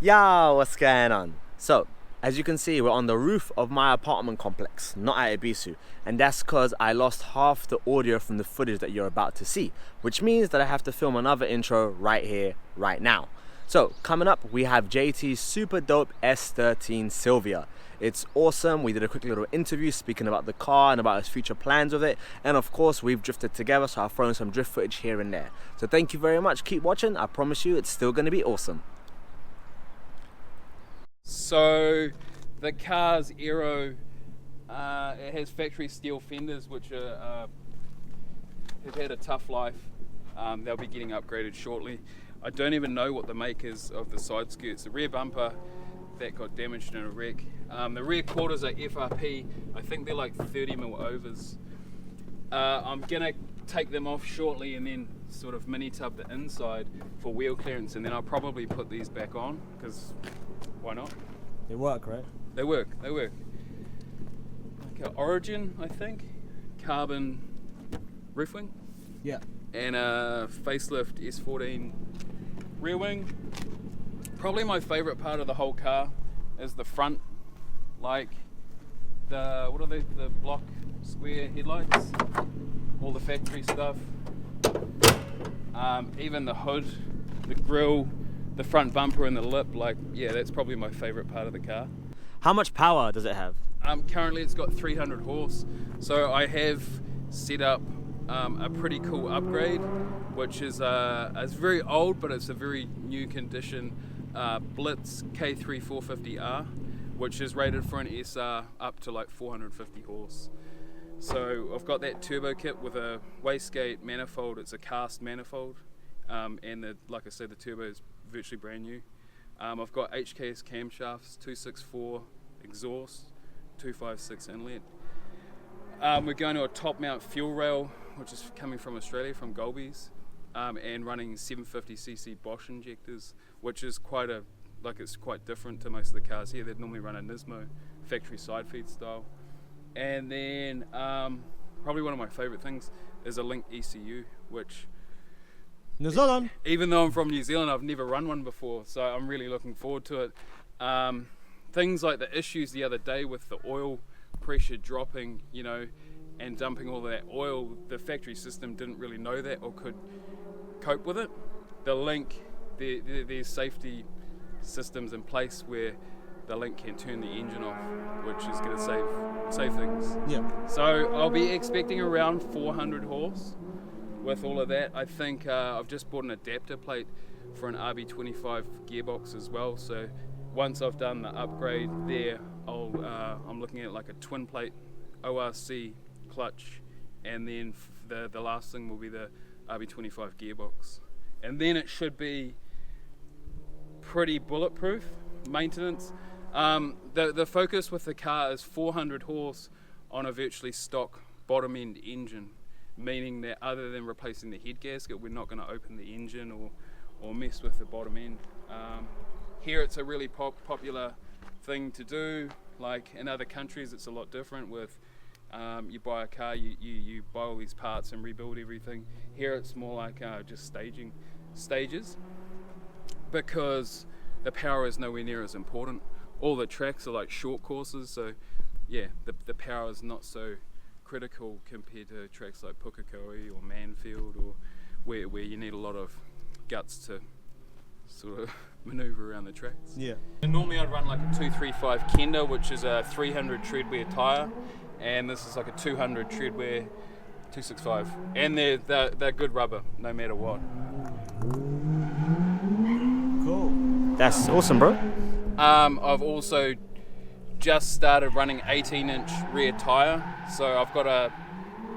Yo, what's going on? So, as you can see, we're on the roof of my apartment complex, not at Ebisu, and that's because I lost half the audio from the footage that you're about to see, which means that I have to film another intro right here, right now. So, coming up, we have JT's super dope S13 Silva. It's awesome. We did a quick little interview speaking about the car and about his future plans with it, and of course, we've drifted together, so I've thrown some drift footage here and there. So thank you very much. Keep watching. I promise you, it's still going to be awesome. So the car's aero, it has factory steel fenders which have had a tough life. They'll be getting upgraded shortly. I don't even know what the make is of the side skirts. The rear bumper that got damaged in a wreck. The rear quarters are FRP. I think they're like 30mm overs. I'm gonna take them off shortly and then sort of mini tub the inside for wheel clearance, and then I'll probably put these back on because why not? They work, right? They work. Like an Origin, I think, carbon roof wing. Yeah. And a facelift S13 rear wing. Probably my favorite part of the whole car is the front, like the block square headlights, all the factory stuff. Even the hood, the grille, the front bumper and the lip, that's probably my favorite part of the car. How much power does it have? Currently it's got 300 horse, so I have set up a pretty cool upgrade, which is it's very old, but it's a very new condition Blitz K3 450R, which is rated for an SR up to like 450 horse. So I've got that turbo kit with a wastegate manifold. It's a cast manifold, and like I said, the turbo is virtually brand new. I've got HKS camshafts, 264 exhaust, 256 inlet. We're going to a top mount fuel rail, which is coming from Australia, from Golby's, and running 750cc Bosch injectors, which is it's quite different to most of the cars here. They'd normally run a Nismo factory side feed style. And then probably one of my favorite things is a Link ECU, which New Zealand. Even though I'm from New Zealand, I've never run one before, so I'm really looking forward to it. Things like the issues the other day with the oil pressure dropping, and dumping all of that oil, the factory system didn't really know that or could cope with it. The Link, there's safety systems in place where the Link can turn the engine off, which is going to save things. Yeah. So I'll be expecting around 400 horse. With all of that, I think I've just bought an adapter plate for an RB25 gearbox as well. So once I've done the upgrade there, I'm looking at like a twin plate ORC clutch, and then the last thing will be the RB25 gearbox, and then it should be pretty bulletproof maintenance. The focus with the car is 400 horse on a virtually stock bottom end engine, meaning that other than replacing the head gasket, we're not going to open the engine or mess with the bottom end. Here it's a really popular thing to do. Like in other countries it's a lot different with you buy a car, you buy all these parts and rebuild everything. Here it's more like just stages, because the power is nowhere near as important. All the tracks are like short courses, so yeah, the power is not so critical compared to tracks like Pukekohe or Manfield, or where you need a lot of guts to sort of maneuver around the tracks. Yeah. And normally I'd run like a 235 Kenda, which is a 300 treadwear tyre, and this is like a 200 treadwear 265, and they're good rubber no matter what. Cool. That's awesome, bro. I've also just started running 18-inch rear tyre, so I've got a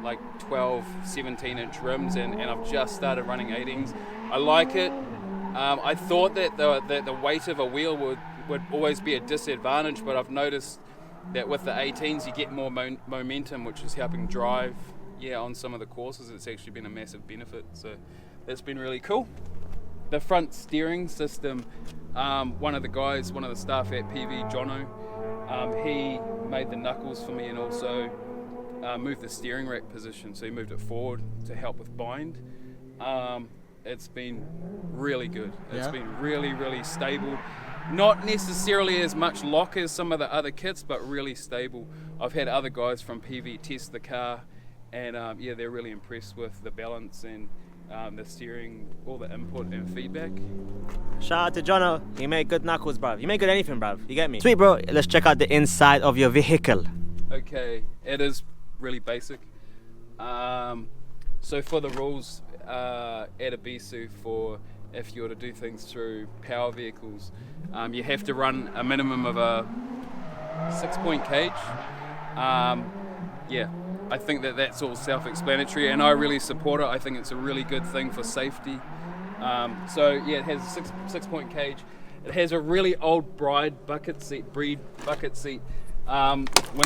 like 12, 17-inch rims, and I've just started running 18s. I like it. I thought that the weight of a wheel would always be a disadvantage, but I've noticed that with the 18s you get more momentum, which is helping drive on some of the courses. It's actually been a massive benefit, so that's been really cool. The front steering system, one of the staff at PV, Jono, he made the knuckles for me, and also moved the steering rack position, so he moved it forward to help with bind. It's been really good. It's been really, really stable. not necessarily as much lock as some of the other kits, but really stable. I've had other guys from PV test the car, and yeah, they're really impressed with the balance and the steering, all the input and feedback. Shout out to Jono, he made good knuckles, bruv. You make good anything, bruv. You get me? Sweet, bro. Let's check out the inside of your vehicle. Okay, it is really basic. So for the rules at Ebisu, for if you were to do things through power vehicles, you have to run a minimum of a 6-point cage. Yeah, I think that's all self-explanatory, and I really support it. I think it's a really good thing for safety. So yeah, it has a six-point cage. It has a really old breed bucket seat. When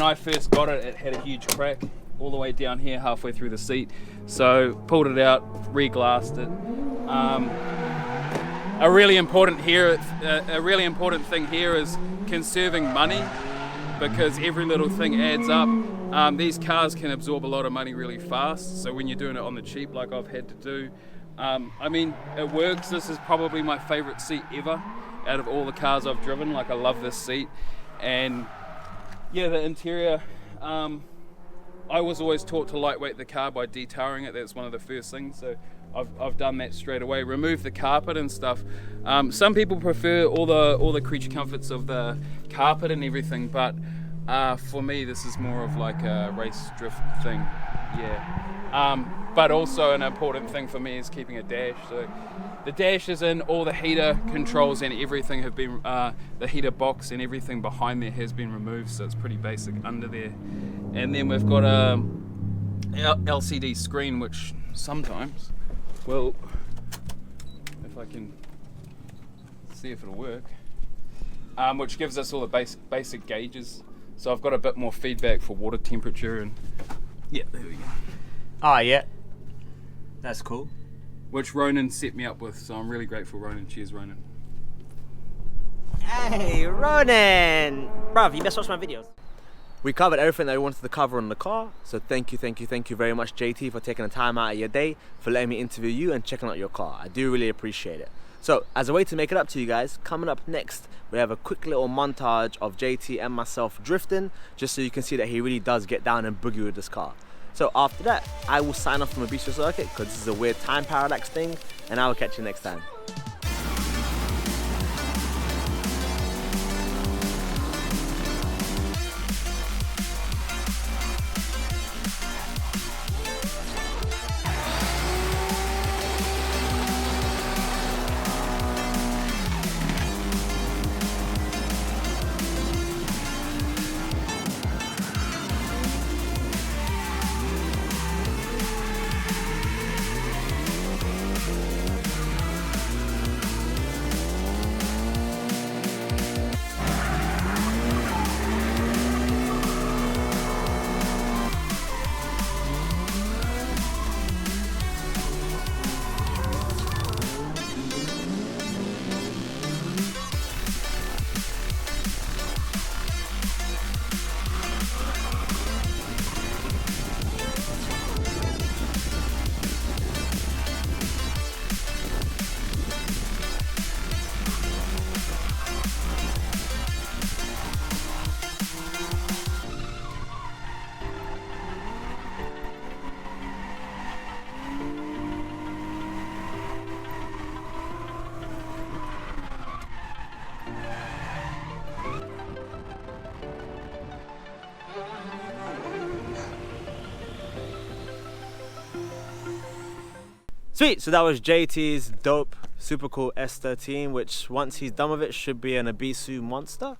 I first got it, it had a huge crack all the way down here, halfway through the seat. So pulled it out, re-glassed it. A really important thing here is conserving money, because every little thing adds up. These cars can absorb a lot of money really fast, so when you're doing it on the cheap like I've had to do, I mean, it works. This is probably my favorite seat ever out of all the cars I've driven. Like, I love this seat. And yeah, the interior, I was always taught to lightweight the car by detailing it. That's one of the first things, so I've done that straight away. Remove the carpet and stuff. Some people prefer all the creature comforts of the carpet and everything, but for me, this is more of like a race drift thing. Yeah. But also an important thing for me is keeping a dash. So the dash is in, all the heater controls and everything have been, the heater box and everything behind there has been removed, so it's pretty basic under there. And then we've got a LCD screen, which sometimes, well, if I can see if it'll work, which gives us all the basic gauges. So I've got a bit more feedback for water temperature, and yeah, there we go. Oh yeah, that's cool. Which Ronan set me up with, so I'm really grateful, Ronan. Cheers, Ronan. Hey, Ronan! Bruv, you best watch my videos. We covered everything that we wanted to cover on the car, so thank you very much, JT, for taking the time out of your day, for letting me interview you and checking out your car. I do really appreciate it. So, as a way to make it up to you guys, coming up next, we have a quick little montage of JT and myself drifting, just so you can see that he really does get down and boogie with this car. So after that, I will sign off from Ebisu Circuit, because this is a weird time parallax thing, and I will catch you next time. Sweet, so that was JT's dope, super cool S13, which once he's done with it should be an Ebisu monster.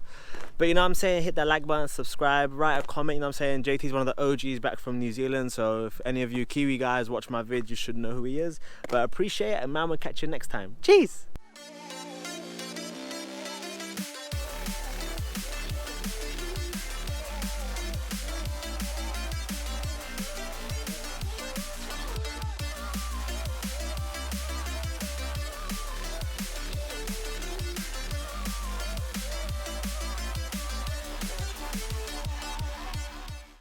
But you know what I'm saying, hit that like button, subscribe, write a comment, you know what I'm saying. JT's one of the OGs back from New Zealand, so if any of you Kiwi guys watch my vid, you should know who he is. But I appreciate it, and man, we'll catch you next time. Cheers!